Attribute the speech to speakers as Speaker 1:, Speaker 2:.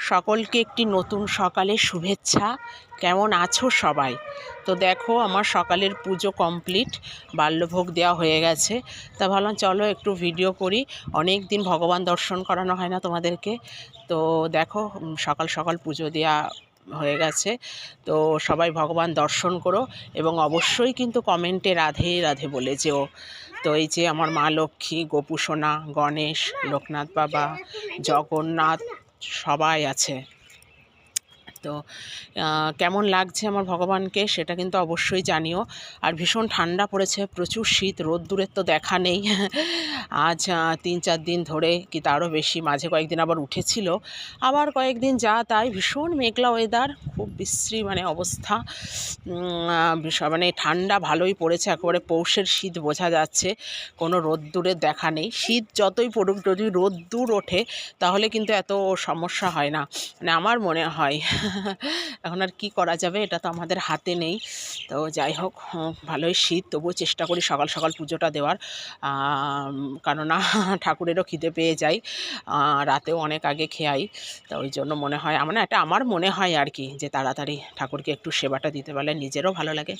Speaker 1: সকলকে একটি নতুন সকালের শুভেচ্ছা। কেমন আছো সবাই? তো দেখো আমার সকালের পুজো কমপ্লিট, বাল্যভোগ দেওয়া হয়ে গেছে। তা ভাবলাম চলো একটু ভিডিও করি, অনেক দিন ভগবান দর্শন করানো হয় না তোমাদেরকে। তো দেখো সকাল সকাল পুজো দেওয়া হয়ে গেছে। তো সবাই ভগবান দর্শন করো এবং অবশ্যই কিন্তু কমেন্টে রাধে রাধে বলে যেও। তো এই যে আমার মা লক্ষ্মী, গোপু সোনা, গণেশ, লোকনাথ বাবা, জগন্নাথ সবাই আছে। তো কেমন লাগছে আমার ভগবানকে সেটা কিন্তু অবশ্যই জানিও। আর ভীষণ ঠান্ডা পড়েছে, প্রচুর শীত, রোদ্দুরের তো দেখা নেই। আজ ৩-৪ দিন ধরে কি তারও বেশি, মাঝে কয়েকদিন আবার উঠেছিল, আবার কয়েকদিন যা তাই, ভীষণ মেঘলা ওয়েদার, খুব বিশ্রী মানে অবস্থা। মানে ঠান্ডা ভালোই পড়েছে, একেবারে পৌষের শীত বোঝা যাচ্ছে, কোনো রোদ্দুরের দেখা নেই। শীত যতই পড়ুক, যদি রোদ্দুর ওঠে তাহলে কিন্তু এত সমস্যা হয় না, মানে আমার মনে হয়। এখন আর কি করা যাবে, এটা তো আমাদের হাতে নেই। তো যাই হোক, ভালোই শীত, তবুও চেষ্টা করি সকাল সকাল পুজোটা দেওয়ার, কেননা ঠাকুরেরও খিদে পেয়ে যায়, রাতেও অনেক আগে খেয়াই। তো ওই জন্য মনে হয় আমার, এটা আমার মনে হয় আর কি, যে তাড়াতাড়ি ঠাকুরকে একটু সেবাটা দিতে পারলে নিজেরও ভালো লাগে।